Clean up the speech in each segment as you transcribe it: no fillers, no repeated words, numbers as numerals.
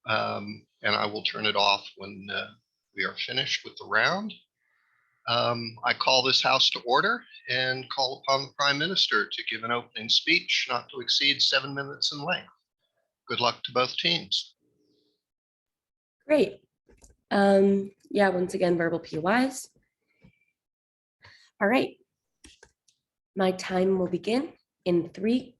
and I will turn it off when we are finished with the round. I call this House to order and call upon the Prime Minister to give an opening speech not to exceed 7 minutes in length. Good luck to both teams. Great. Yeah, once again, verbal POIs. All right. My time will begin in 3,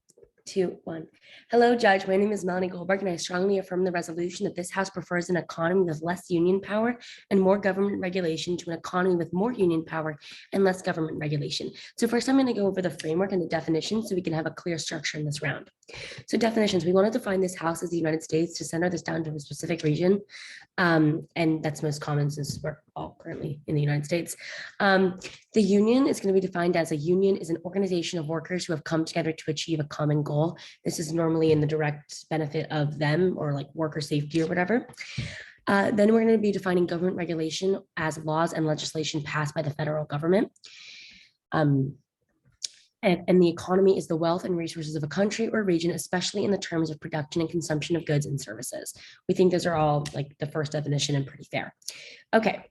2, 1. Hello, Judge. My name is Melanie Goldberg, and I strongly affirm the resolution that this House prefers an economy with less union power and more government regulation to an economy with more union power and less government regulation. So first, I'm going to go over the framework and the definitions so we can have a clear structure in this round. So definitions, we want to define this House as the United States to center this down to a specific region. And that's most common since we're all currently in the United States. The union is going to be defined as a union is an organization of workers who have come together to achieve a common goal. This is normally in the direct benefit of them or like worker safety or whatever. Then we're going to be defining government regulation as laws and legislation passed by the federal government. And the economy is the wealth and resources of a country or region, especially in the terms of production and consumption of goods and services. We think those are all like the first definition and pretty fair. Okay,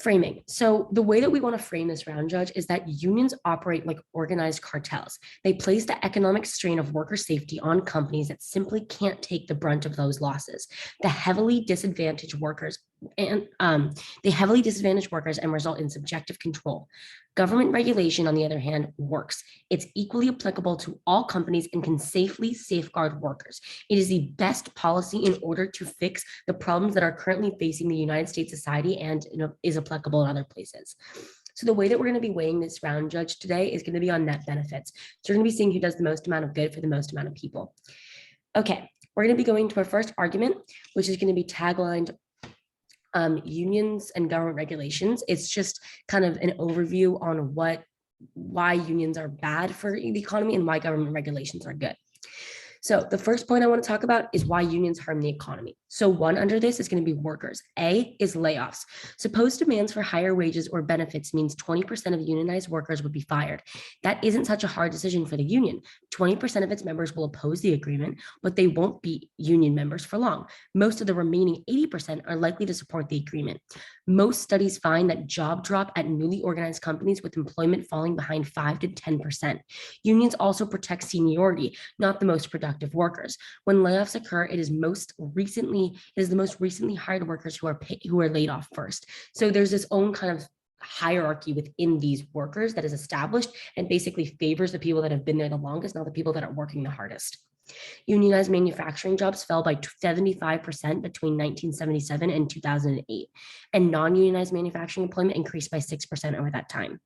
framing. So the way that we want to frame this round, Judge, is that unions operate like organized cartels. They place the economic strain of worker safety on companies that simply can't take the brunt of those losses. The heavily disadvantaged workers and result in subjective control. Government regulation, on the other hand, works. It's equally applicable to all companies and can safely safeguard workers. It is the best policy in order to fix the problems that are currently facing the United States society and is applicable in other places. So the way that we're going to be weighing this round, Judge, today is going to be on net benefits. So we're going to be seeing who does the most amount of good for the most amount of people. Okay, we're going to be going to our first argument, which is going to be taglined unions and government regulations. It's just kind of an overview on why unions are bad for the economy and why government regulations are good. So the first point I want to talk about is why unions harm the economy. So one under this is going to be workers. A is layoffs. Suppose demands for higher wages or benefits means 20% of unionized workers would be fired. That isn't such a hard decision for the union. 20% of its members will oppose the agreement, but they won't be union members for long. Most of the remaining 80% are likely to support the agreement. Most studies find that job drop at newly organized companies with employment falling behind 5 to 10%. Unions also protect seniority, not the most productive workers. When layoffs occur, it is the most recently hired workers who are laid off first. So there's this own kind of hierarchy within these workers that is established and basically favors the people that have been there the longest, not the people that are working the hardest. Unionized manufacturing jobs fell by 75% between 1977 and 2008, and non-unionized manufacturing employment increased by 6% over that time.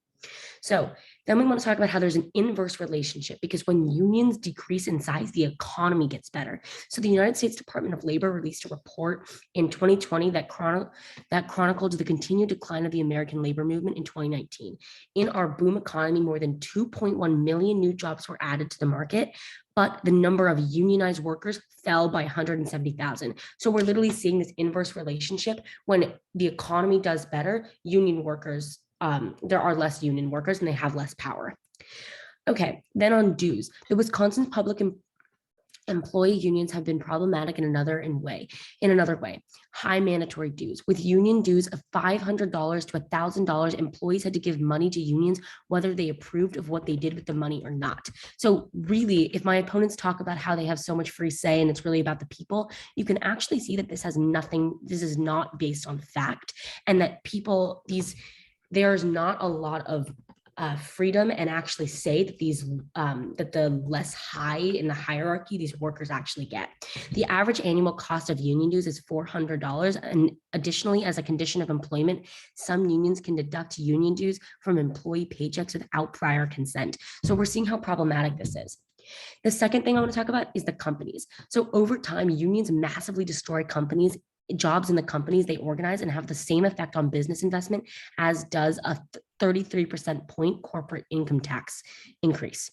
So then we want to talk about how there's an inverse relationship, because when unions decrease in size, the economy gets better. So the United States Department of Labor released a report in 2020 that chronicled the continued decline of the American labor movement in 2019. In our boom economy, more than 2.1 million new jobs were added to the market, but the number of unionized workers fell by 170,000. So we're literally seeing this inverse relationship. When the economy does better, union workers there are less union workers and they have less power. Okay, then on dues, the Wisconsin public employee unions have been problematic in another way. High mandatory dues. With union dues of $500 to $1,000, employees had to give money to unions whether they approved of what they did with the money or not. So really, if my opponents talk about how they have so much free say and it's really about the people, you can actually see that this is not based on fact, and that there's not a lot of freedom and actually say that that the less high in the hierarchy these workers actually get. The average annual cost of union dues is $400, and additionally, as a condition of employment, some unions can deduct union dues from employee paychecks without prior consent. So we're seeing how problematic this is. The second thing I want to talk about is the companies. So over time, unions massively destroy jobs in the companies they organize and have the same effect on business investment as does a 33% point corporate income tax increase.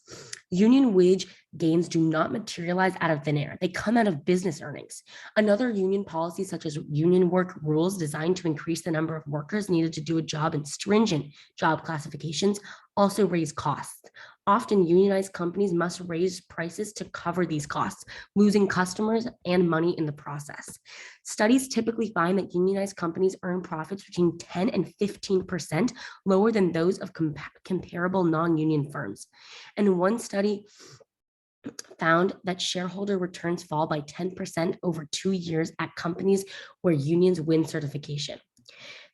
Union wage gains do not materialize out of thin air. They come out of business earnings. Another union policy, such as union work rules designed to increase the number of workers needed to do a job in stringent job classifications, also raise costs. Often, unionized companies must raise prices to cover these costs, losing customers and money in the process. Studies typically find that unionized companies earn profits between 10 and 15% lower than those of comparable non-union firms. And one study found that shareholder returns fall by 10% over 2 years at companies where unions win certification.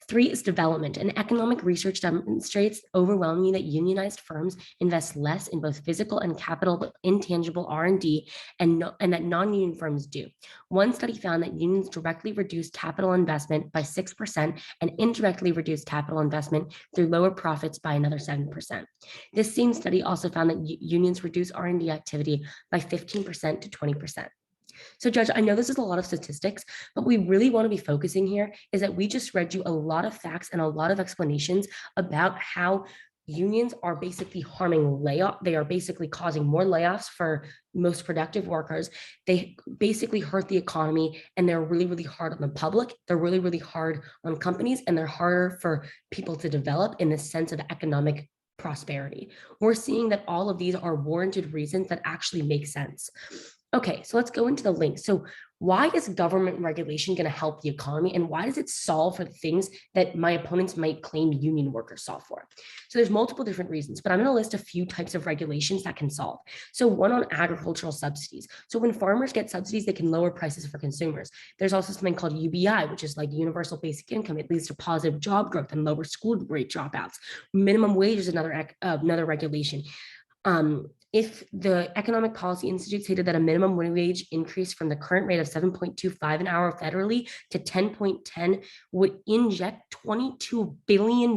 3 is development, and economic research demonstrates overwhelmingly that unionized firms invest less in both physical and capital intangible R&D, and that non-union firms do. One study found that unions directly reduced capital investment by 6% and indirectly reduced capital investment through lower profits by another 7%. This same study also found that unions reduce R&D activity by 15% to 20%. So, Judge, I know this is a lot of statistics, but we really want to be focusing here is that we just read you a lot of facts and a lot of explanations about how unions are basically harming they are basically causing more layoffs for most productive workers. They basically hurt the economy, and they're really, really hard on the public. They're really, really hard on companies, and they're harder for people to develop in the sense of economic prosperity. We're seeing that all of these are warranted reasons that actually make sense. Okay, so let's go into the link. So why is government regulation going to help the economy, and why does it solve for the things that my opponents might claim union workers solve for? So there's multiple different reasons, but I'm going to list a few types of regulations that can solve. So one on agricultural subsidies. So when farmers get subsidies, they can lower prices for consumers. There's also something called UBI, which is like universal basic income. It leads to positive job growth and lower school rate dropouts. Minimum wage is another regulation. If the Economic Policy Institute stated that a minimum wage increase from the current rate of 7.25 an hour federally to 10.10 would inject $22 billion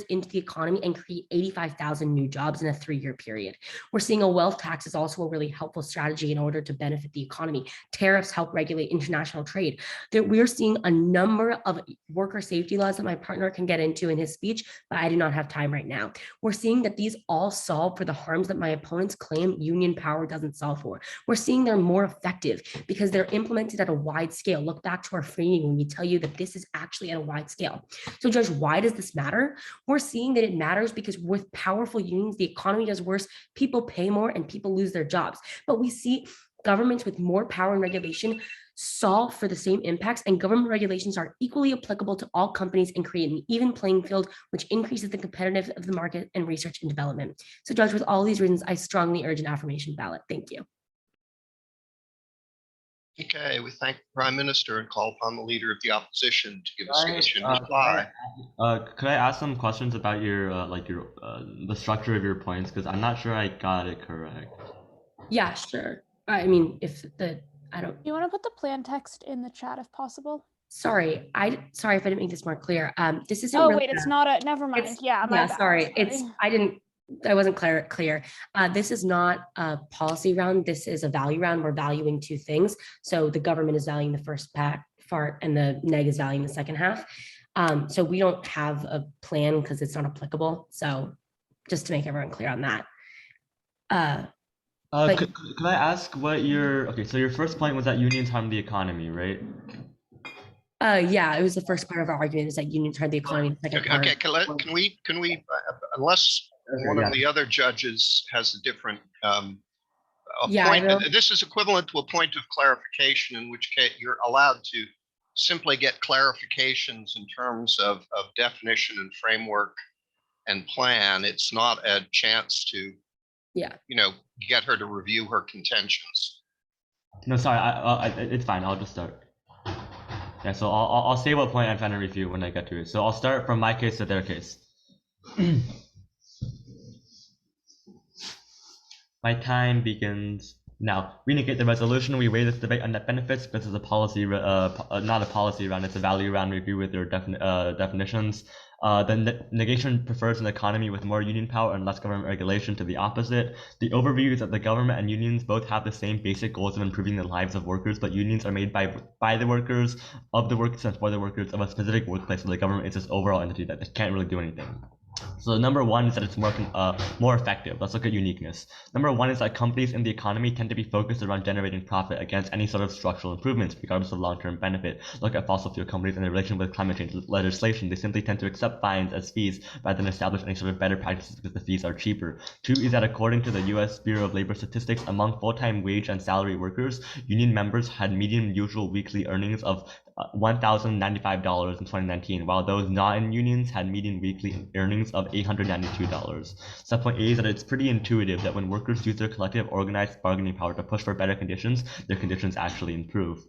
into the economy and create 85,000 new jobs in a 3-year period. We're seeing a wealth tax is also a really helpful strategy in order to benefit the economy. Tariffs help regulate international trade. We're seeing a number of worker safety laws that my partner can get into in his speech, but I do not have time right now. We're seeing that these all solve for the harms that my opponents claim union power doesn't solve for. We're seeing they're more effective because they're implemented at a wide scale. Look back to our framing when we tell you that this is actually at a wide scale. So, Judge, why does this matter? We're seeing that it matters because with powerful unions, the economy does worse, people pay more, and people lose their jobs. But we see governments with more power and regulation solve for the same impacts, and government regulations are equally applicable to all companies and create an even playing field, which increases the competitiveness of the market and research and development. So, Judge, with all these reasons, I strongly urge an affirmation ballot. Thank you. Okay, we thank the Prime Minister and call upon the Leader of the Opposition to give a sufficient reply. Could I ask some questions about your the structure of your points, because I'm not sure I got it correct. Yeah, sure. I mean, if the You want to put the plan text in the chat if possible? Sorry if I didn't make this more clear. This isn't. Oh really wait, it's not a. Never mind. Yeah, sorry. I wasn't clear. This is not a policy round. This is a value round. We're valuing 2 things. So the government is valuing the first part, and the neg is valuing the second half. So we don't have a plan because it's not applicable. So just to make everyone clear on that. Could I ask what so your first point was that unions harm the economy, right? Yeah, it was the first part of our argument is that unions harm the economy. Okay, can we, unless one of the other judges has a different point, this is equivalent to a point of clarification, in which case you're allowed to simply get clarifications in terms of definition and framework and plan. It's not a chance to get her to review her contentions. No, sorry, it's fine. I'll just start. Yeah, so I'll say what point I'm trying to review when I get to it. So I'll start from my case to their case. My time begins now. We negate the resolution. We weigh this debate on net benefits. This is a policy, not a policy round. It's a value round review with their definitions. The negation prefers an economy with more union power and less government regulation to the opposite. The overview is that the government and unions both have the same basic goals of improving the lives of workers, but unions are made by the workers, of the workers, and for the workers of a specific workplace. So the government is this overall entity that can't really do anything. So number one is that it's more effective. Let's look at uniqueness. Number one is that companies in the economy tend to be focused around generating profit against any sort of structural improvements, regardless of long-term benefit. Look at fossil fuel companies in their relation with climate change legislation. They simply tend to accept fines as fees rather than establish any sort of better practices because the fees are cheaper. Two is that according to the U.S. Bureau of Labor Statistics, among full-time wage and salary workers, union members had median usual weekly earnings of $1,095 in 2019, while those not in unions had median weekly earnings of $892. Subpoint A is that it's pretty intuitive that when workers use their collective organized bargaining power to push for better conditions, their conditions actually improve.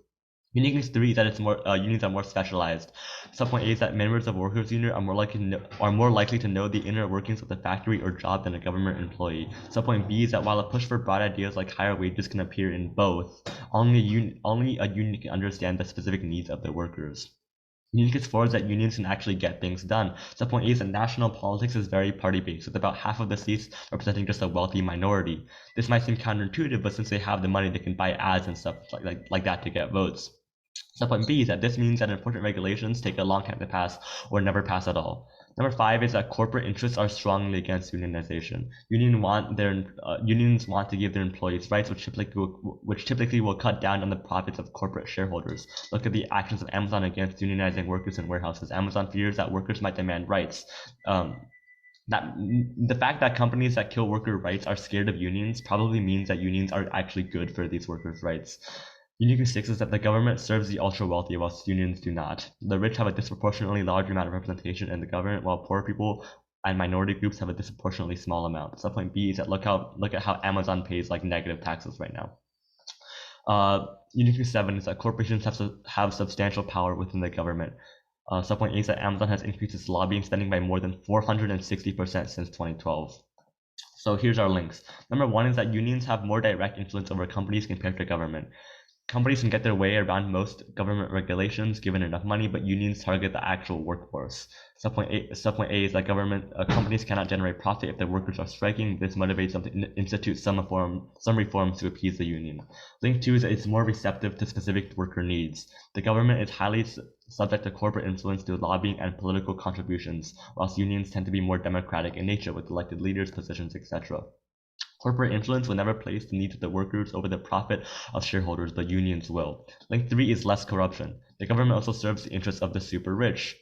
Uniqueness 3 is that it's unions are more specialized. Subpoint A is that members of workers' union are more likely to know the inner workings of the factory or job than a government employee. Subpoint B is that while a push for broad ideas like higher wages can appear in both, only a union can understand the specific needs of their workers. Uniqueness 4 is that unions can actually get things done. Subpoint A is that national politics is very party-based, with about half of the seats representing just a wealthy minority. This might seem counterintuitive, but since they have the money, they can buy ads and stuff like that to get votes. Subpoint B is that this means that important regulations take a long time to pass or never pass at all. Number 5 is that corporate interests are strongly against unionization. Unions want to give their employees rights, which typically will cut down on the profits of corporate shareholders. Look at the actions of Amazon against unionizing workers in warehouses. Amazon fears that workers might demand rights. The fact that companies that kill worker rights are scared of unions probably means that unions are actually good for these workers' rights. Uniqueness 6 is that the government serves the ultra-wealthy whilst unions do not. The rich have a disproportionately large amount of representation in the government, while poor people and minority groups have a disproportionately small amount. Subpoint B is that look at how Amazon pays like negative taxes right now. Uniqueness 7 is that corporations have substantial power within the government. Subpoint A is that Amazon has increased its lobbying spending by more than 460% since 2012. So here's our links. Number 1 is that unions have more direct influence over companies compared to government. Companies can get their way around most government regulations given enough money, but unions target the actual workforce. Subpoint A is that companies cannot generate profit if their workers are striking. This motivates them to institute some reforms to appease the union. Link 2 is that it's more receptive to specific worker needs. The government is highly subject to corporate influence through lobbying and political contributions, whilst unions tend to be more democratic in nature with elected leaders, positions, etc. Corporate influence will never place the needs of the workers over the profit of shareholders, but unions will. Link 3 is less corruption. The government also serves the interests of the super rich.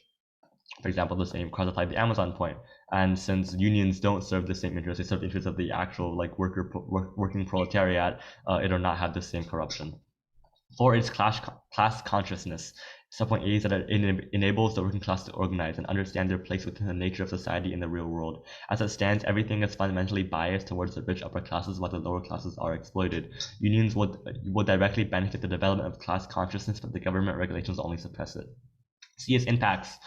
For example, the same cause applied to the Amazon point. And since unions don't serve the same interests, they serve the interests of the actual working proletariat, it will not have the same corruption. 4 is class consciousness. Subpoint A is that it enables the working class to organize and understand their place within the nature of society in the real world. As it stands, everything is fundamentally biased towards the rich upper classes while the lower classes are exploited. Unions would directly benefit the development of class consciousness, but the government regulations only suppress it. C is impacts.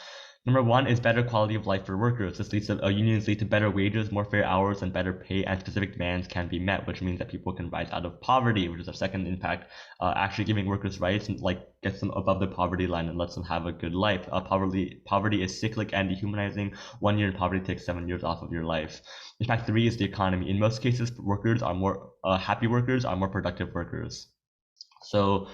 Number 1 is better quality of life for workers. This unions lead to better wages, more fair hours, and better pay, and specific demands can be met, which means that people can rise out of poverty, which is a second impact. Actually giving workers rights and gets them above the poverty line and lets them have a good life. Poverty is cyclic and dehumanizing. 1 year in poverty takes 7 years off of your life. Impact 3 is the economy. In most cases, happy workers are more productive workers. So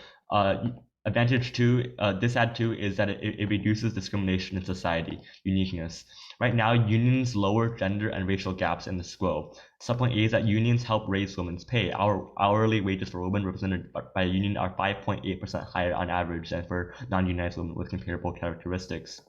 advantage 2, disadvantage 2 is that it reduces discrimination in society. Uniqueness. Right now, unions lower gender and racial gaps in the SQO. Subpoint A is that unions help raise women's pay. Our hourly wages for women represented by a union are 5.8% higher on average than for non-unionized women with comparable characteristics.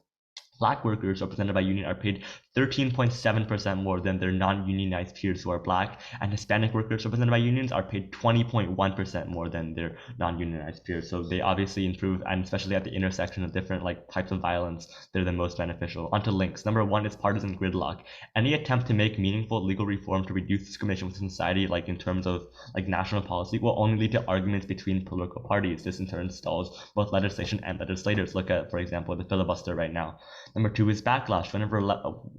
Black workers represented by union are paid 13.7% more than their non-unionized peers who are Black, and Hispanic workers represented by unions are paid 20.1% more than their non-unionized peers. So they obviously improve, and especially at the intersection of different types of violence, they're the most beneficial. Onto links. Number 1 is partisan gridlock. Any attempt to make meaningful legal reform to reduce discrimination within society, in terms of national policy, will only lead to arguments between political parties. This in turn stalls both legislation and legislators. Look at, for example, the filibuster right now. Number 2 is backlash.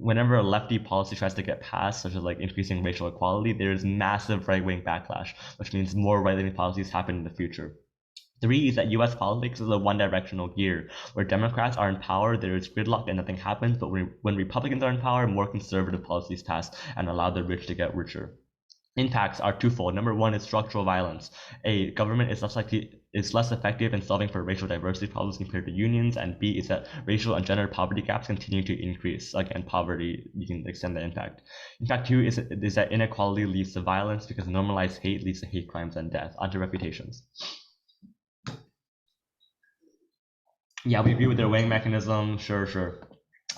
Whenever a lefty policy tries to get passed, such as increasing racial equality, there is massive right-wing backlash, which means more right-wing policies happen in the future. 3 is that US politics is a one-directional gear. Where Democrats are in power, there is gridlock and nothing happens, but when Republicans are in power, more conservative policies pass and allow the rich to get richer. impacts are twofold. Number one is structural violence. A government is less effective in solving for racial diversity problems compared to unions, and B is that racial and gender poverty gaps continue to increase. Again, poverty, you can extend the impact. Impact two is that inequality leads to violence because normalized hate leads to hate crimes and death. Onto reputations. Yeah, we agree with their weighing mechanism. Sure.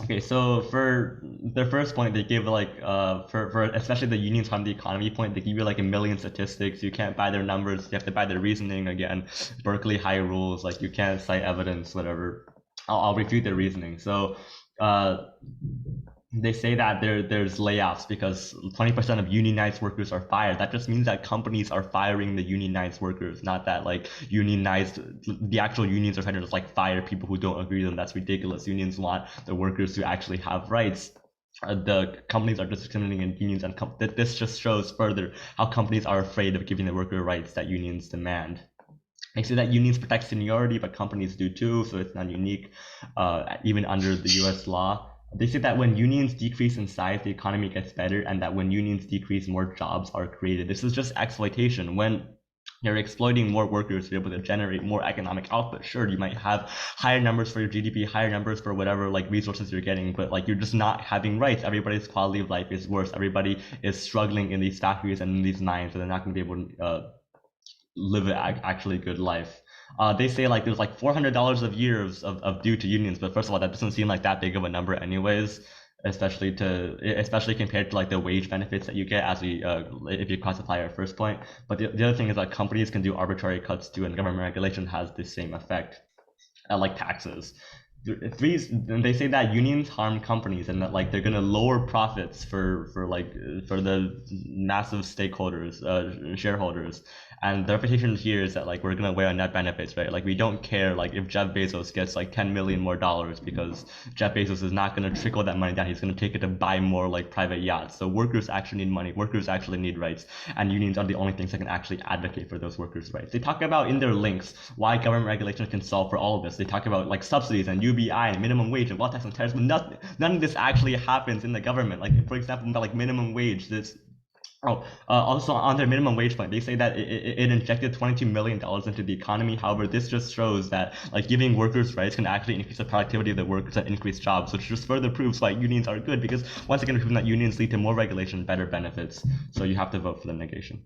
Okay, so for their first point, they give like for especially the unions harm the economy point, they give you like a million statistics. You can't buy their numbers. You have to buy their reasoning. Again, Berkeley high rules, like you can't cite evidence, whatever. I'll refute their reasoning. So they say that there's layoffs because 20% of unionized workers are fired. That just means that companies are firing the unionized workers, not that like the actual unions are trying to just like fire people who don't agree with them. That's ridiculous. Unions want the workers to actually have rights. The companies are just discriminating in unions, and this just shows further how companies are afraid of giving the worker rights that unions demand. They say that unions protect seniority, but companies do too, so it's not unique, even under the US law. They say that when unions decrease in size, the economy gets better, and that when unions decrease, more jobs are created. This is just exploitation. When you're exploiting more workers to be able to generate more economic output, sure, you might have higher numbers for your GDP, higher numbers for whatever like resources you're getting, but like you're just not having rights. Everybody's quality of life is worse. Everybody is struggling in these factories and in these mines, so they're not going to be able to live an actually good life. They say like there's like $400 a year of due to unions, but first of all, that doesn't seem like that big of a number anyways, especially compared to like the wage benefits that you get as we if you classify our first point. But the other thing is that companies can do arbitrary cuts too, and government regulation has the same effect, like taxes. They say that unions harm companies and that like they're gonna lower profits for the massive stakeholders, shareholders. And the reputation here is that like we're gonna weigh on net benefits, right? Like we don't care like if Jeff Bezos gets like 10 million more dollars, because Jeff Bezos is not gonna trickle that money down. He's gonna take it to buy more like private yachts. So workers actually need money. Workers actually need rights, and unions are the only things that can actually advocate for those workers' rights. They talk about in their links why government regulation can solve for all of this. They talk about like subsidies and UBI and minimum wage and wealth tax and tariffs, but none of this actually happens in the government. Like for example, about like minimum wage, also on their minimum wage point, they say that it injected $22 million into the economy. However, this just shows that like giving workers rights can actually increase the productivity of the workers and increase jobs, which just further proves why unions are good, because once again, proven that unions lead to more regulation, better benefits. So you have to vote for the negation.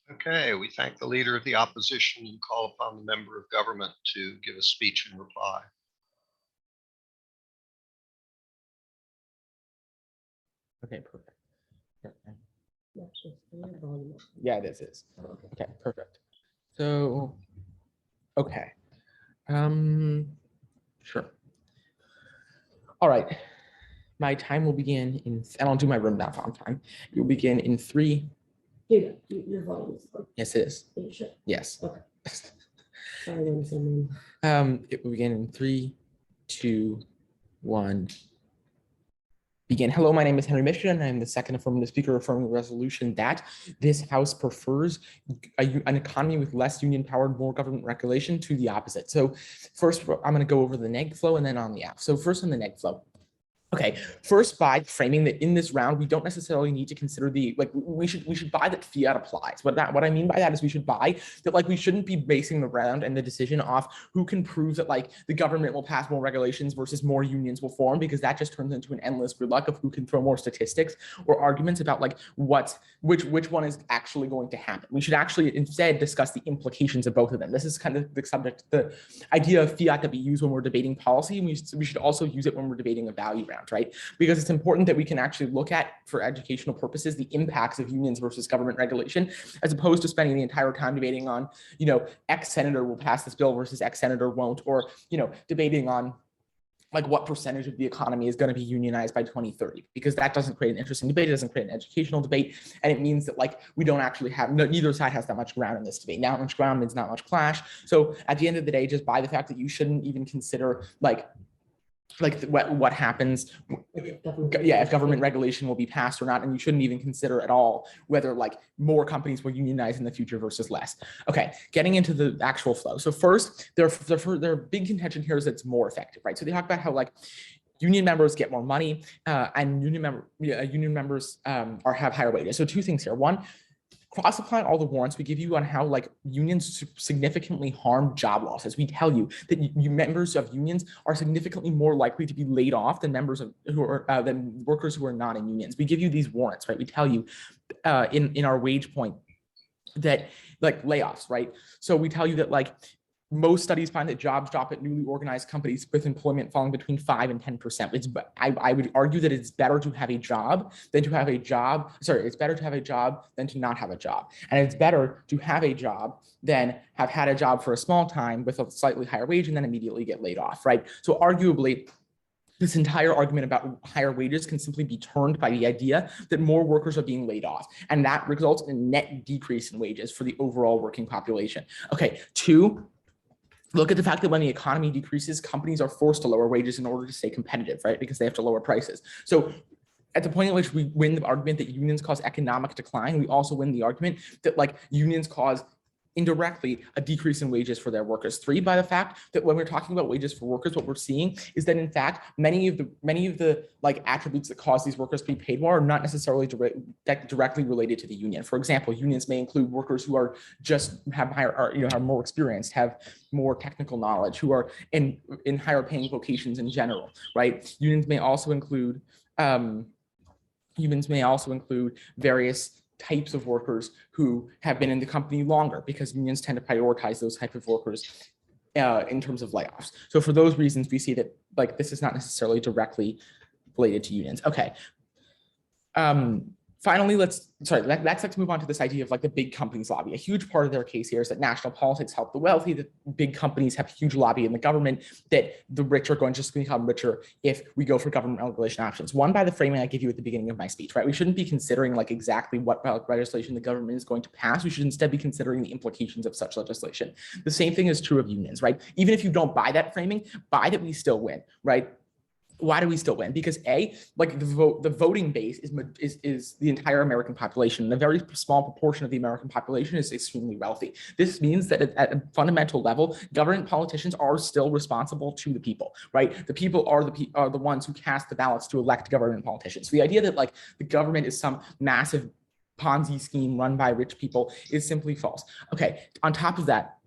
Okay, we thank the leader of the opposition and call upon the member of government to give a speech in reply. Okay, perfect. Yeah, this is. Okay, perfect. So, okay. Sure. All right. My time will begin in, and I'll do my room math on time. It will begin in 3. Your volume is low. Yes, it is. Are you sure? Yes. Okay. Sorry, I'm assuming. It will begin in 3, 2, 1. Begin. Hello, my name is Henry Michigan. I'm the second affirmative speaker affirming the resolution that this House prefers an economy with less union power, more government regulation, to the opposite. So first, I'm going to go over the neg flow and then on the app. So first on the neg flow. Okay, first by framing that in this round, we don't necessarily need to consider we should buy that fiat applies. What I mean by that is we should buy that like we shouldn't be basing the round and the decision off who can prove that like the government will pass more regulations versus more unions will form, because that just turns into an endless gridlock of who can throw more statistics or arguments about like which one is actually going to happen. We should actually instead discuss the implications of both of them. This is kind of the subject, the idea of fiat that we use when we're debating policy. We should also use it when we're debating a value round. Right? Because it's important that we can actually look at, for educational purposes, the impacts of unions versus government regulation, as opposed to spending the entire time debating on, X senator will pass this bill versus X senator won't, or, debating on like what percentage of the economy is going to be unionized by 2030, because that doesn't create an interesting debate. It doesn't create an educational debate. And it means that like we don't actually have, neither side has that much ground in this debate. Not much ground means not much clash. So at the end of the day, just by the fact that you shouldn't even consider what happens, if government regulation will be passed or not, and you shouldn't even consider at all whether like more companies will unionize in the future versus less. Okay, getting into the actual flow. So first, their big contention here is that it's more effective, right? So they talk about how like union members get more money, and union members have higher wages. So two things here. One, cross-applying all the warrants we give you on how like unions significantly harm job losses. We tell you that you members of unions are significantly more likely to be laid off than members of than workers who are not in unions. We give you these warrants, right? We tell you in our wage point that like layoffs, right? So we tell you that like most studies find that jobs drop at newly organized companies with employment falling between 5 and 10%. I would argue that it's better to have a job than to have a job. Sorry, it's better to have a job than to not have a job. And it's better to have a job than have had a job for a small time with a slightly higher wage and then immediately get laid off, right? So arguably, this entire argument about higher wages can simply be turned by the idea that more workers are being laid off, and that results in a net decrease in wages for the overall working population. Okay, two, look at the fact that when the economy decreases, companies are forced to lower wages in order to stay competitive, right? Because they have to lower prices. So at the point at which we win the argument that unions cause economic decline, we also win the argument that like unions cause indirectly a decrease in wages for their workers. Three, by the fact that when we're talking about wages for workers, what we're seeing is that in fact, many of the like attributes that cause these workers to be paid more are not necessarily directly related to the union. For example, unions may include workers who are just have higher, or, have more experience, have more technical knowledge, who are in higher paying vocations in general, right? Unions may also include various types of workers who have been in the company longer, because unions tend to prioritize those type of workers in terms of layoffs. So for those reasons, we see that like this is not necessarily directly related to unions. Okay. Finally, let's move on to this idea of like the big companies lobby. A huge part of their case here is that national politics help the wealthy, that big companies have huge lobby in the government, that the rich are going to just become richer if we go for government regulation options. One, by the framing I give you at the beginning of my speech, right? We shouldn't be considering like exactly what legislation the government is going to pass. We should instead be considering the implications of such legislation. The same thing is true of unions, right? Even if you don't buy that framing, buy that we still win, right? Why do we still win? Because A, like the voting base is the entire American population, and a very small proportion of the American population is extremely wealthy. This means that at a fundamental level, government politicians are still responsible to the people, right? The people are the ones who cast the ballots to elect government politicians. So the idea that like the government is some massive Ponzi scheme run by rich people is simply false. Okay, on top of that,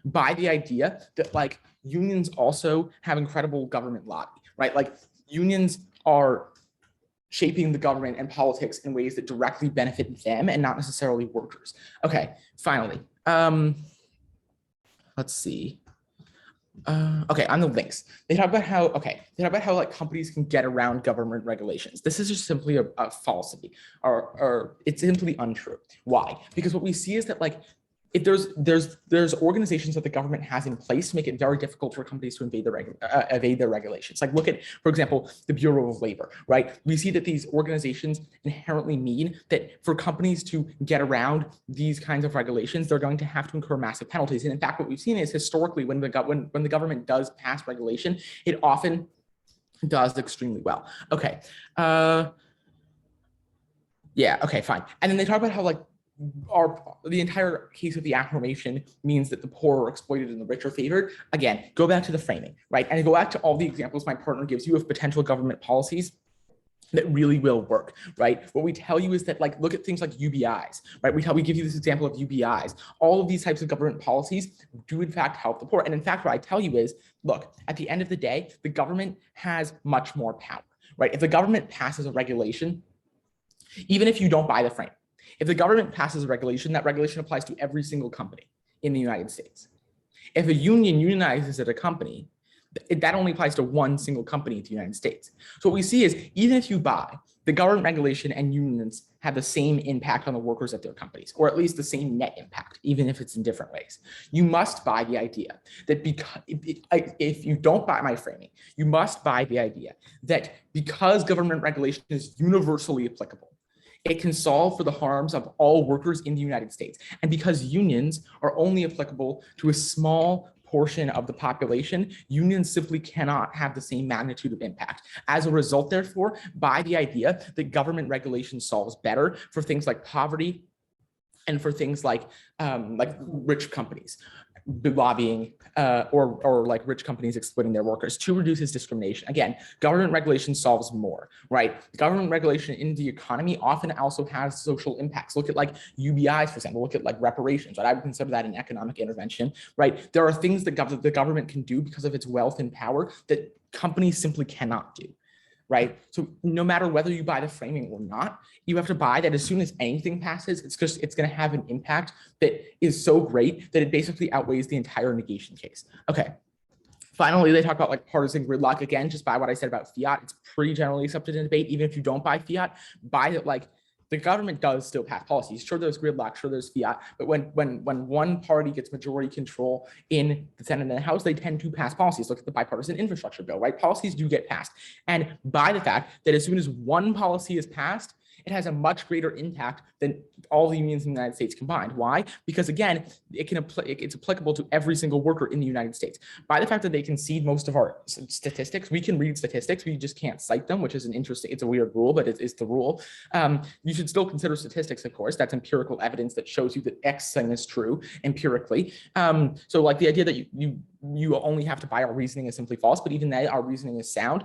by the idea that like unions also have incredible government lobby, right? Like unions are shaping the government and politics in ways that directly benefit them and not necessarily workers. Okay, finally, let's see. Okay, on the links, they talk about how like companies can get around government regulations. This is just simply a falsity, or it's simply untrue. Why? Because what we see is that like if there's organizations that the government has in place to make it very difficult for companies to evade their regulations. Like look at, for example, the Bureau of Labor, right? We see that these organizations inherently mean that for companies to get around these kinds of regulations, they're going to have to incur massive penalties. And in fact, what we've seen is historically when the government does pass regulation, it often does extremely well. Okay. Yeah, okay, fine. And then they talk about how like the entire case of the affirmation means that the poor are exploited and the rich are favored. Again, go back to the framing, right? And go back to all the examples my partner gives you of potential government policies that really will work, right? What we tell you is that like, look at things like UBIs, right? We give you this example of UBIs. All of these types of government policies do in fact help the poor. And in fact, what I tell you is, look, at the end of the day, the government has much more power, right? If the government passes a regulation, even if you don't buy the frame, if the government passes a regulation, that regulation applies to every single company in the United States. If a union unionizes at a company, that only applies to one single company in the United States. So what we see is even if you buy, the government regulation and unions have the same impact on the workers at their companies, or at least the same net impact, even if it's in different ways. You must buy the idea that if you don't buy my framing, you must buy the idea that because government regulation is universally applicable, it can solve for the harms of all workers in the United States. And because unions are only applicable to a small portion of the population, unions simply cannot have the same magnitude of impact. As a result, therefore, by the idea that government regulation solves better for things like poverty, and for things like rich companies lobbying or like rich companies exploiting their workers. Two, reduces discrimination. Again, government regulation solves more, right? Government regulation in the economy often also has social impacts. Look at like UBIs, for example. Look at like reparations, right? I would consider that an economic intervention, right? There are things that the government can do because of its wealth and power that companies simply cannot do. Right. So no matter whether you buy the framing or not, you have to buy that as soon as anything passes, it's going to have an impact that is so great that it basically outweighs the entire negation case. Okay. Finally, they talk about like partisan gridlock. Again, just by what I said about fiat, it's pretty generally accepted in debate. Even if you don't buy fiat, buy it like the government does still pass policies. Sure, there's gridlock, sure, there's fiat, but when one party gets majority control in the Senate and the House, they tend to pass policies. Look at the bipartisan infrastructure bill, right? Policies do get passed. And by the fact that as soon as one policy is passed, it has a much greater impact than all the unions in the United States combined. Why? Because again, it's applicable to every single worker in the United States. By the fact that they concede most of our statistics, we can read statistics, we just can't cite them, which is an interesting, it's a weird rule, but it's the rule. You should still consider statistics, of course. That's empirical evidence that shows you that X thing is true empirically. So like the idea that you only have to buy our reasoning is simply false, but even that our reasoning is sound.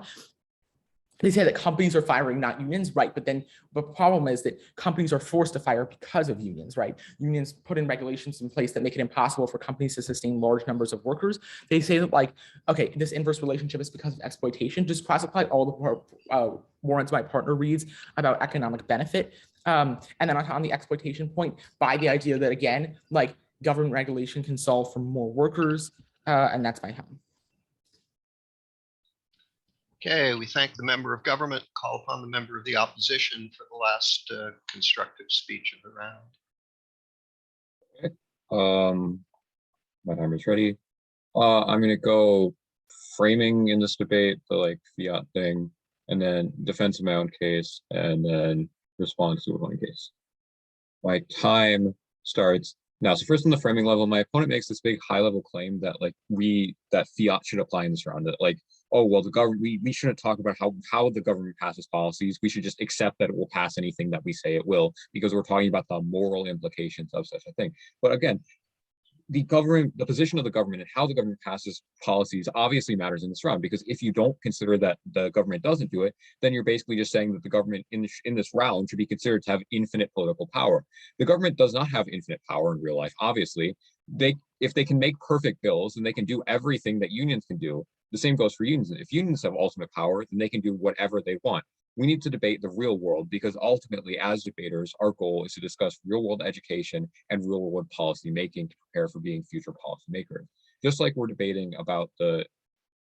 They say that companies are firing, not unions, right? But then the problem is that companies are forced to fire because of unions, right? Unions put in regulations in place that make it impossible for companies to sustain large numbers of workers. They say that like, okay, this inverse relationship is because of exploitation. Just classify all the warrants my partner reads about economic benefit. And then on the exploitation point, by the idea that again, like government regulation can solve for more workers, and that's my home. Okay, we thank the member of government, call upon the member of the opposition for the last constructive speech of the round. My timer's ready. I'm gonna go framing in this debate, the like fiat thing, and then defense of my own case, and then response to one case. My time starts now. So first on the framing level, my opponent makes this big high level claim that like that fiat should apply in this round. That like, oh, well, the government, we shouldn't talk about how the government passes policies. We should just accept that it will pass anything that we say it will, because we're talking about the moral implications of such a thing. But again, the position of the government and how the government passes policies obviously matters in this round, because if you don't consider that the government doesn't do it, then you're basically just saying that the government in this round should be considered to have infinite political power. The government does not have infinite power in real life. Obviously, if they can make perfect bills, then they can do everything that unions can do. The same goes for unions. If unions have ultimate power, then they can do whatever they want. We need to debate the real world, because ultimately, as debaters, our goal is to discuss real world education and real world policy making to prepare for being future policy makers. Just like we're debating about the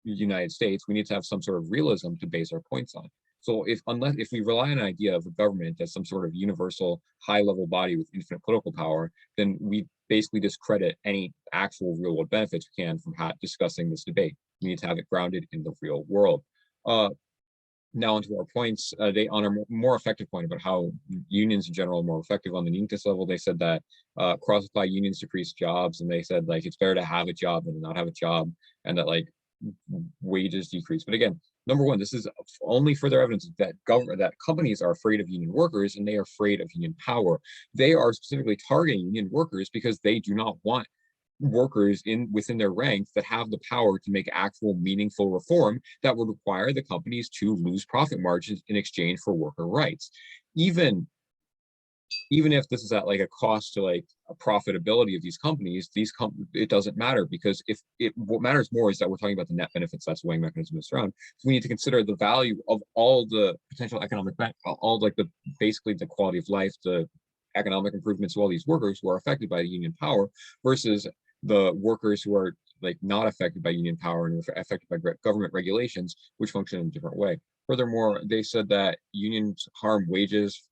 United States, we need to have some sort of realism to base our points on. So if we rely on an idea of a government as some sort of universal high level body with infinite political power, then we basically discredit any actual real world benefits we can from discussing this debate. We need to have it grounded in the real world. Now into our points, on a more effective point about how unions in general are more effective on the uniqueness level, they said that cross-apply unions decrease jobs, and they said like it's better to have a job than to not have a job, and that like wages decrease. But again, number one, this is only further evidence that companies are afraid of union workers, and they are afraid of union power. They are specifically targeting union workers because they do not want workers within their ranks that have the power to make actual meaningful reform that would require the companies to lose profit margins in exchange for worker rights. Even if this is at like a cost to like a profitability of these companies, it doesn't matter, because what matters more is that we're talking about the net benefits. That's the weighing mechanism is around. So we need to consider the value of all the potential economic, all like basically the quality of life, the economic improvements of all these workers who are affected by union power versus the workers who are like not affected by union power and affected by government regulations, which function in a different way. Furthermore, they said that unions harm wages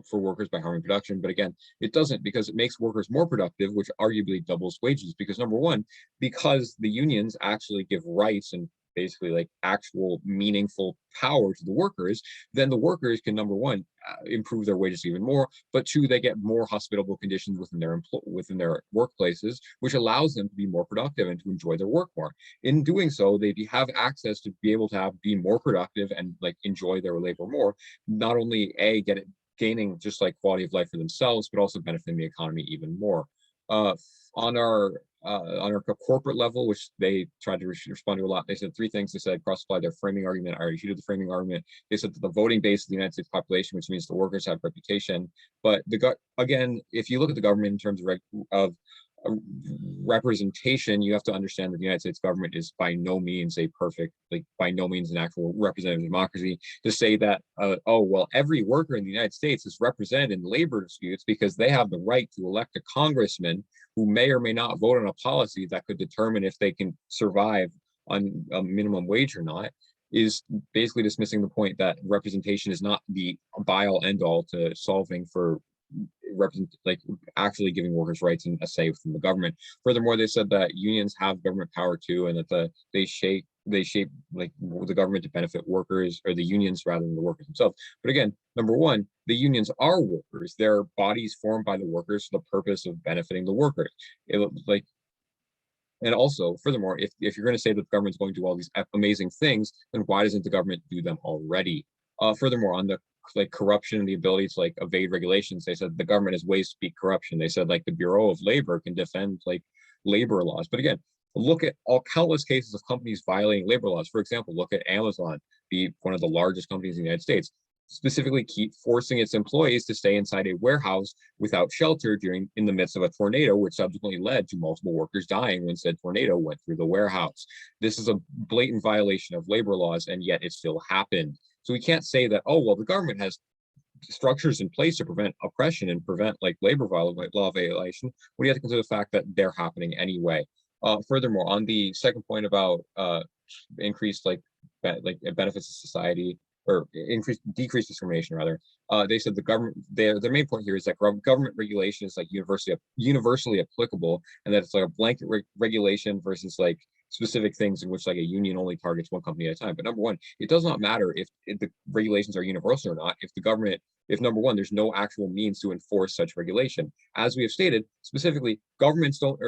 for workers by harming production, but again, it doesn't, because it makes workers more productive, which arguably doubles wages. Because number one, because the unions actually give rights and basically like actual meaningful power to the workers, then the workers can, number one, improve their wages even more, but two, they get more hospitable conditions within their workplaces, which allows them to be more productive and to enjoy their work more. In doing so, they have access to be able to be more productive and like enjoy their labor more. Not only get it gaining just like quality of life for themselves, but also benefiting the economy even more. On our corporate level, which they tried to respond to a lot, they said three things. They said cross-apply their framing argument. I already heated the framing argument. They said that the voting base of the United States population, which means the workers have reputation. But again, if you look at the government in terms of representation, you have to understand that the United States government is by no means a perfect, like by no means an actual representative democracy. To say that, oh, well, every worker in the United States is represented in labor disputes because they have the right to elect a congressman who may or may not vote on a policy that could determine if they can survive on a minimum wage or not, is basically dismissing the point that representation is not the be-all end-all to solving for actually giving workers rights and a say within the government. Furthermore, they said that unions have government power too, and that they shape like the government to benefit workers, or the unions rather than the workers themselves. But again, number one, the unions are workers. They're bodies formed by the workers for the purpose of benefiting the workers. And also, furthermore, if you're going to say that the government's going to do all these amazing things, then why doesn't the government do them already? Furthermore, on the corruption and the ability to evade regulations, they said the government has ways to beat corruption. They said the Bureau of Labor can defend labor laws. But again, look at all countless cases of companies violating labor laws. For example, look at Amazon, one of the largest companies in the United States, specifically keep forcing its employees to stay inside a warehouse without shelter in the midst of a tornado, which subsequently led to multiple workers dying when said tornado went through the warehouse. This is a blatant violation of labor laws, and yet it still happened. So we can't say that, oh, well, the government has structures in place to prevent oppression and prevent labor law violation, when you have to consider the fact that they're happening anyway. Furthermore, on the second point about increased benefits to society, or decreased discrimination rather, they said the government, their main point here is that government regulation is universally applicable, and that it's a blanket regulation versus specific things in which a union only targets one company at a time. But number one, it does not matter if the regulations are universal or not, if number one, there's no actual means to enforce such regulation. As we have stated, specifically, companies don't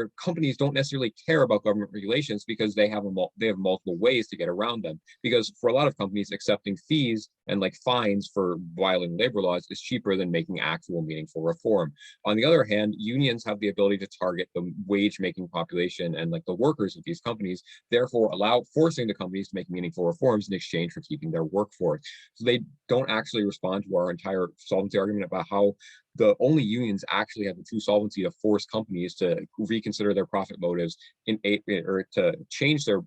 necessarily care about government regulations because they have multiple ways to get around them. Because for a lot of companies, accepting fees and fines for violating labor laws is cheaper than making actual meaningful reform. On the other hand, unions have the ability to target the wage-making population and the workers of these companies, therefore forcing the companies to make meaningful reforms in exchange for keeping their workforce. So they don't actually respond to our entire solvency argument about how the only unions actually have the true solvency to force companies to reconsider their profit motives or to change their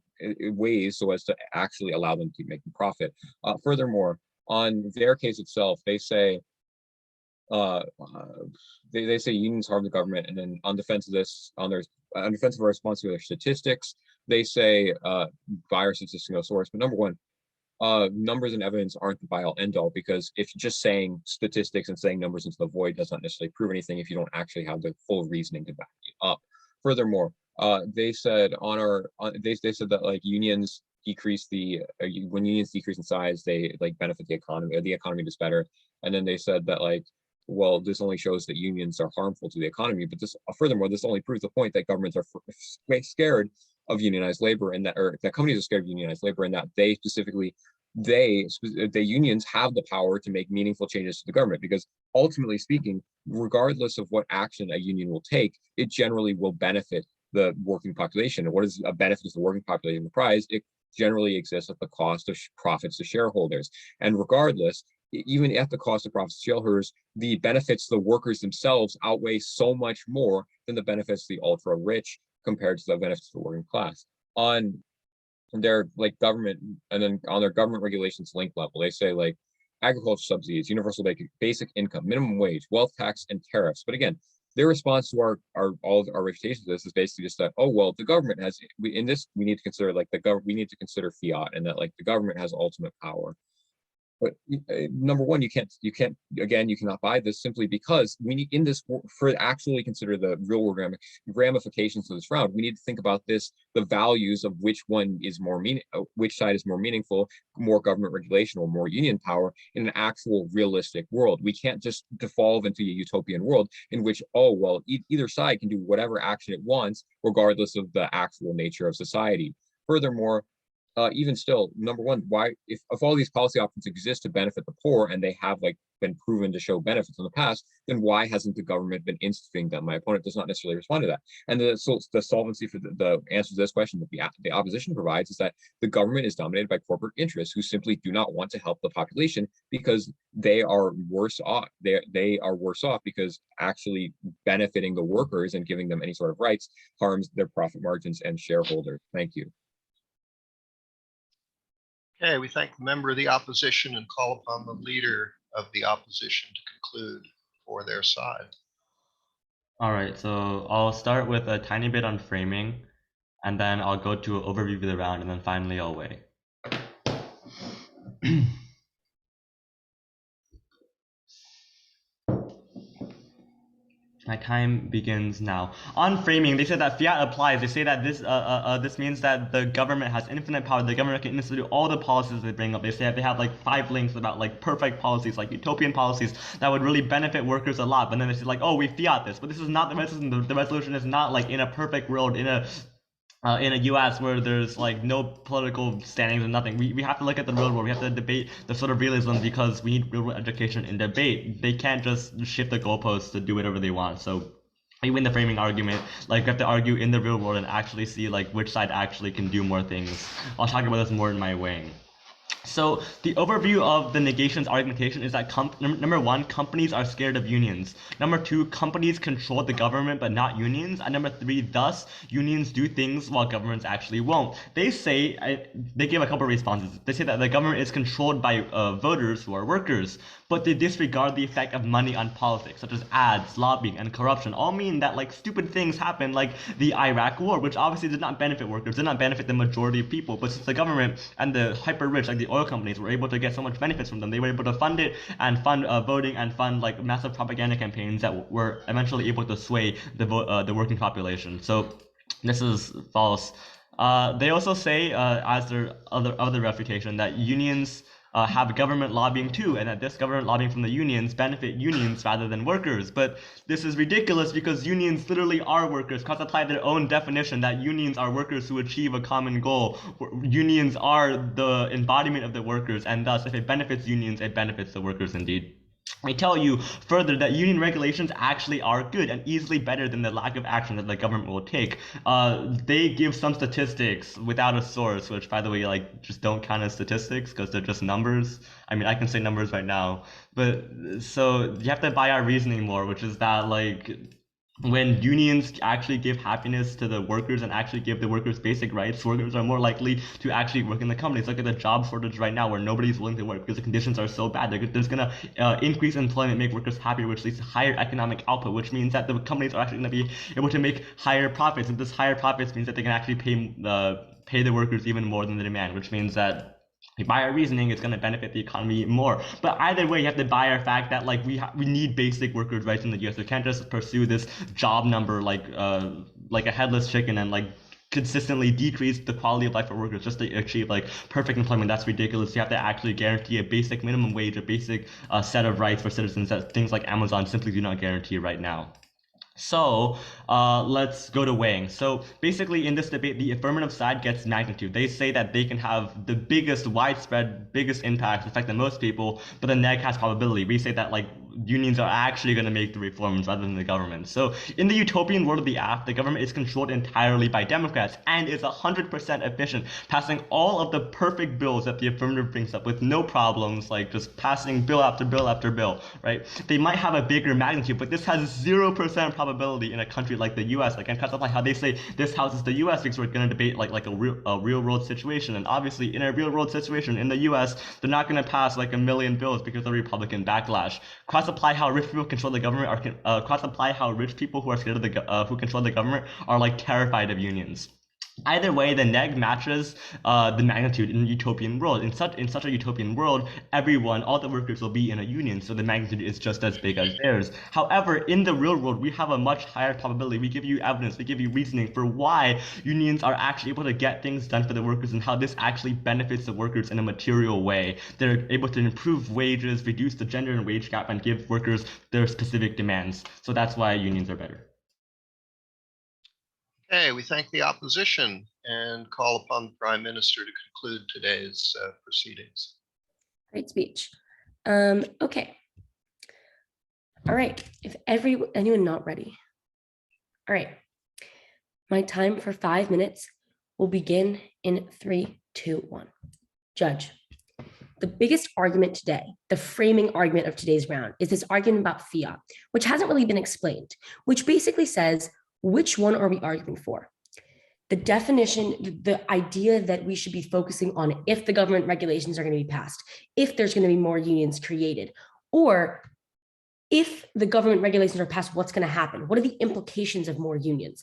ways so as to actually allow them to keep making profit. Furthermore, on their case itself, they say they say unions harm the government, and then on defense of our response to their statistics, they say virus statistical source. But number one, numbers and evidence aren't the be-all end-all, because if just saying statistics and saying numbers into the void does not necessarily prove anything if you don't actually have the full reasoning to back it up. Furthermore, they said they said that unions decrease when unions decrease in size, they benefit the economy, or the economy does better. And then they said that well, this only shows that unions are harmful to the economy. But furthermore, this only proves the point that governments are scared of unionized labor, and that companies are scared of unionized labor, and that the unions have the power to make meaningful changes to the government. Because ultimately speaking, regardless of what action a union will take, it generally will benefit the working population. And what is a benefit to the working population? The prize, it generally exists at the cost of profits to shareholders. And regardless, even at the cost of profits to shareholders, the benefits to the workers themselves outweigh so much more than the benefits to the ultra rich compared to the benefits to the working class. On their government, and then on their government regulations link level, they say agriculture subsidies, universal basic income, minimum wage, wealth tax, and tariffs. But again, their response to all of our refutation to this is basically just that, oh, well, the government has, we need to consider we need to consider fiat, and that the government has ultimate power. But number one, you cannot buy this simply because we need for actually consider the real world ramifications of this round. We need to think about the values of which side is more meaningful, more government regulation or more union power in an actual realistic world. We can't just devolve into a utopian world in which, oh, well, either side can do whatever action it wants, regardless of the actual nature of society. Furthermore, even still, number one, why if all these policy options exist to benefit the poor and they have like been proven to show benefits in the past, then why hasn't the government been instituting them? My opponent does not necessarily respond to that. And the solvency for the answer to this question that the opposition provides is that the government is dominated by corporate interests who simply do not want to help the population because they are worse off. They are worse off because actually benefiting the workers and giving them any sort of rights harms their profit margins and shareholders. Thank you. Okay, we thank the member of the opposition and call upon the leader of the opposition to conclude for their side. All right, so I'll start with a tiny bit on framing, and then I'll go to an overview of the round, and then finally I'll weigh. My time begins now. On framing, they said that fiat applies. They say that this means that the government has infinite power. The government can institute all the policies they bring up. They say that they have like 5 links about like perfect policies, like utopian policies that would really benefit workers a lot. But then they say like, oh, we fiat this. But this is not the resolution. The resolution is not like in a perfect world, in a US where there's like no political standings and nothing. We have to look at the real world. We have to debate the sort of realism because we need real world education in debate. They can't just shift the goalposts to do whatever they want. So we win the framing argument. Like we have to argue in the real world and actually see like which side actually can do more things. I'll talk about this more in my weighing. So the overview of the negations argumentation is that number one, companies are scared of unions. Number two, companies control the government but not unions. And number three, thus unions do things while governments actually won't. They say, they give a couple of responses. They say that the government is controlled by voters who are workers, but they disregard the effect of money on politics, such as ads, lobbying, and corruption. All mean that like stupid things happen, like the Iraq war, which obviously did not benefit workers, did not benefit the majority of people. But since the government and the hyper rich, like the oil companies, were able to get so much benefits from them, they were able to fund it and fund voting and fund like massive propaganda campaigns that were eventually able to sway the working population. So this is false. They also say, as their other refutation, that unions have government lobbying too, and that this government lobbying from the unions benefit unions rather than workers. But this is ridiculous because unions literally are workers. Costs apply their own definition that unions are workers who achieve a common goal. Unions are the embodiment of the workers, and thus if it benefits unions, it benefits the workers indeed. I tell you further that union regulations actually are good and easily better than the lack of action that the government will take. They give some statistics without a source, which by the way, like just don't count as statistics because they're just numbers. I mean, I can say numbers right now, but so you have to buy our reasoning more, which is that like when unions actually give happiness to the workers and actually give the workers basic rights, workers are more likely to actually work in the companies. Look at the job shortage right now where nobody's willing to work because the conditions are so bad. There's going to increase employment, make workers happier, which leads to higher economic output, which means that the companies are actually going to be able to make higher profits. And this higher profits means that they can actually pay the workers even more than the demand, which means that by our reasoning, it's going to benefit the economy more. But either way, you have to buy our fact that like we need basic workers' rights in the U.S. We can't just pursue this job number like a headless chicken and like consistently decrease the quality of life for workers just to achieve like perfect employment. That's ridiculous. You have to actually guarantee a basic minimum wage, a basic set of rights for citizens that things like Amazon simply do not guarantee right now. So let's go to weighing. So basically in this debate, the affirmative side gets magnitude. They say that they can have the biggest widespread, biggest impact, affect the most people, but the neg has probability. We say that like unions are actually going to make the reforms rather than the government. So in the utopian world of the app, the government is controlled entirely by Democrats and is 100% efficient, passing all of the perfect bills that the affirmative brings up with no problems, like just passing bill after bill after bill, right? They might have a bigger magnitude, but this has 0% probability in a country like the US. Like, and that's like how they say this house is the US because we're going to debate like a real world situation. And obviously in a real world situation in the US, they're not going to pass like 1 million bills because of the Republican backlash. Cross-apply how rich people control the government cross-apply how rich people who are scared of who control the government are like terrified of unions. Either way, the neg matches the magnitude in a utopian world. In such a utopian world, all the workers will be in a union, so the magnitude is just as big as theirs. However, in the real world, we have a much higher probability. We give you evidence, we give you reasoning for why unions are actually able to get things done for the workers and how this actually benefits the workers in a material way. They're able to improve wages, reduce the gender and wage gap, and give workers their specific demands. So that's why unions are better. Okay, we thank the opposition and call upon the Prime Minister to conclude today's proceedings. Great speech. Okay. All right. If anyone not ready. All right. My time for 5 minutes will begin in 3, 2, 1. Judge, the biggest argument today, the framing argument of today's round, is this argument about fiat, which hasn't really been explained, which basically says, which one are we arguing for? The definition, the idea that we should be focusing on if the government regulations are going to be passed, if there's going to be more unions created, or if the government regulations are passed, what's going to happen? What are the implications of more unions?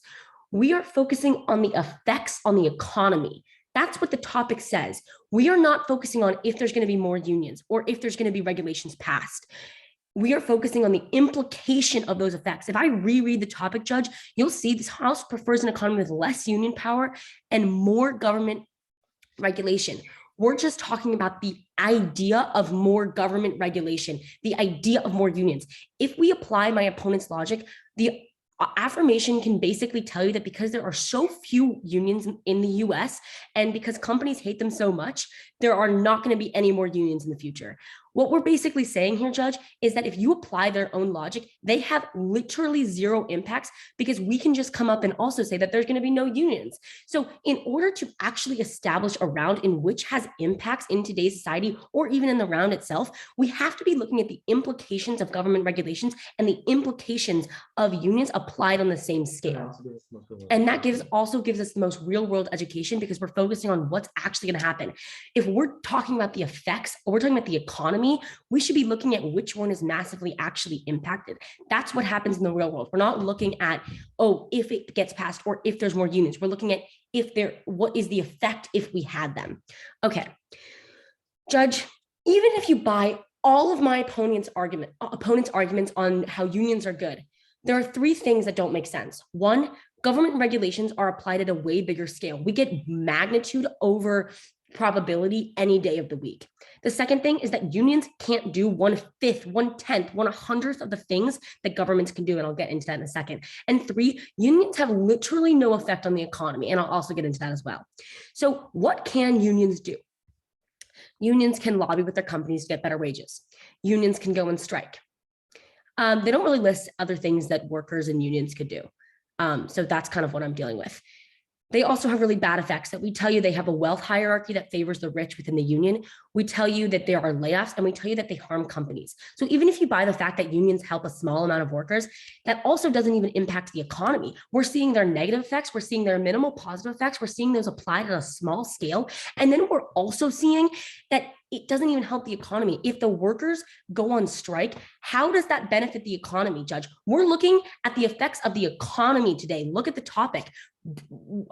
We are focusing on the effects on the economy. That's what the topic says. We are not focusing on if there's going to be more unions or if there's going to be regulations passed. We are focusing on the implication of those effects. If I reread the topic, Judge, you'll see this House prefers an economy with less union power and more government regulation. We're just talking about the idea of more government regulation, the idea of more unions. If we apply my opponent's logic, the affirmation can basically tell you that because there are so few unions in the US and because companies hate them so much, there are not going to be any more unions in the future. What we're basically saying here, Judge, is that if you apply their own logic, they have literally zero impacts because we can just come up and also say that there's going to be no unions. So in order to actually establish a round in which has impacts in today's society or even in the round itself, we have to be looking at the implications of government regulations and the implications of unions applied on the same scale. And that also gives us the most real world education because we're focusing on what's actually going to happen. If we're talking about the effects or we're talking about the economy, we should be looking at which one is massively actually impacted. That's what happens in the real world. We're not looking at, oh, if it gets passed or if there's more unions. We're looking at what is the effect if we had them. Okay, Judge, even if you buy all of my opponent's arguments on how unions are good, there are 3 things that don't make sense. One, government regulations are applied at a way bigger scale. We get magnitude over probability any day of the week. The second thing is that unions can't do 1/5, 1/10, 1/100th of the things that governments can do, and I'll get into that in a second. And 3, unions have literally no effect on the economy, and I'll also get into that as well. So what can unions do? Unions can lobby with their companies to get better wages. Unions can go and strike. They don't really list other things that workers and unions could do. So that's kind of what I'm dealing with. They also have really bad effects that we tell you they have a wealth hierarchy that favors the rich within the union. We tell you that there are layoffs and we tell you that they harm companies. So even if you buy the fact that unions help a small amount of workers, that also doesn't even impact the economy. We're seeing their negative effects. We're seeing their minimal positive effects. We're seeing those applied at a small scale. And then we're also seeing that it doesn't even help the economy. If the workers go on strike, how does that benefit the economy, Judge? We're looking at the effects of the economy today. Look at the topic.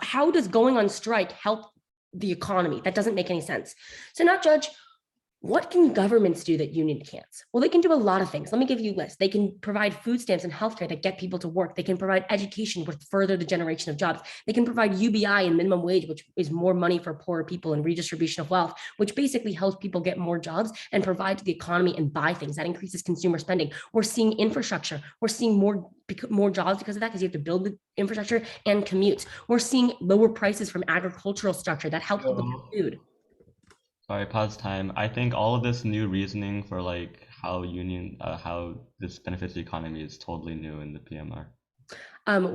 How does going on strike help the economy? That doesn't make any sense. So now, Judge, what can governments do that union can't? Well, they can do a lot of things. Let me give you a list. They can provide food stamps and healthcare that get people to work. They can provide education which further the generation of jobs. They can provide UBI and minimum wage, which is more money for poorer people and redistribution of wealth, which basically helps people get more jobs and provide to the economy and buy things. That increases consumer spending. We're seeing infrastructure. We're seeing more jobs because of that, because you have to build the infrastructure and commutes. We're seeing lower prices from agricultural structure that helps people get food. Sorry, pause time. I think all of this new reasoning for like how this benefits the economy is totally new in the PMR.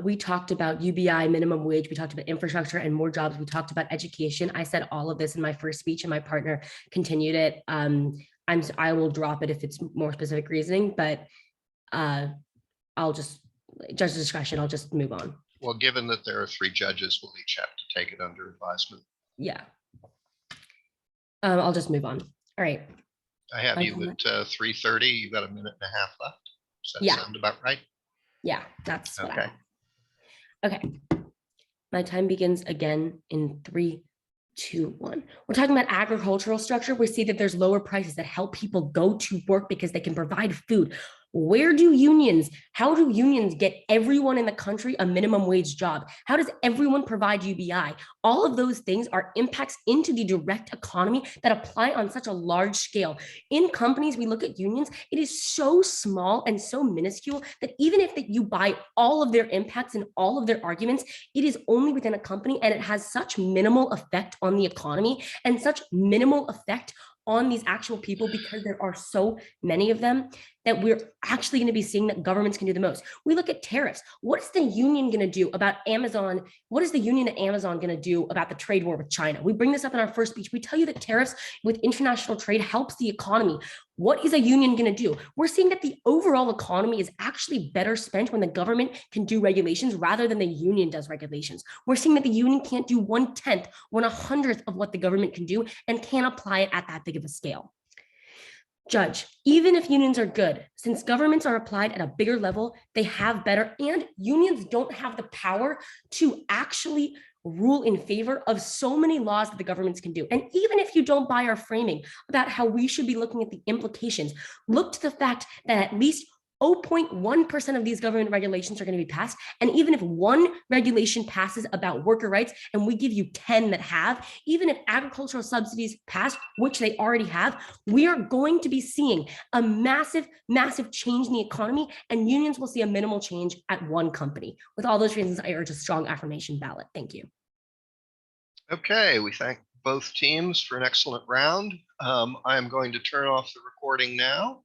We talked about UBI, minimum wage. We talked about infrastructure and more jobs. We talked about education. I said all of this in my first speech, and my partner continued it. I will drop it if it's more specific reasoning, but I'll just judge discretion. I'll just move on. Well, given that there are 3 judges, we'll each have to take it under advisement. Yeah. I'll just move on. All right. I have you at 3:30. You've got a minute and a half left. Does that sound about right? Yeah, that's what okay. Okay. My time begins again in 3, 2, 1. We're talking about agricultural structure. We see that there's lower prices that help people go to work because they can provide food. How do unions get everyone in the country a minimum wage job? How does everyone provide UBI? All of those things are impacts into the direct economy that apply on such a large scale. In companies, we look at unions, it is so small and so minuscule that even if you buy all of their impacts and all of their arguments, it is only within a company, and it has such minimal effect on the economy and such minimal effect on these actual people, because there are so many of them, that we're actually going to be seeing that governments can do the most. We look at tariffs. What is the union going to do about Amazon? What is the union at Amazon going to do about the trade war with China? We bring this up in our first speech. We tell you that tariffs with international trade helps the economy. What is a union going to do? We're seeing that the overall economy is actually better spent when the government can do regulations rather than the union does regulations. We're seeing that the union can't do 1/10, 1/100th of what the government can do, and can't apply it at that big of a scale. Judge, even if unions are good, since governments are applied at a bigger level, they have better, and unions don't have the power to actually rule in favor of so many laws that the governments can do. And even if you don't buy our framing about how we should be looking at the implications, look to the fact that at least 0.1% of these government regulations are going to be passed. And even if one regulation passes about worker rights, and we give you 10 that have, even if agricultural subsidies pass, which they already have, we are going to be seeing a massive, massive change in the economy, and unions will see a minimal change at one company. With all those reasons, I urge a strong affirmation ballot. Thank you. Okay, we thank both teams for an excellent round. I am going to turn off the recording now.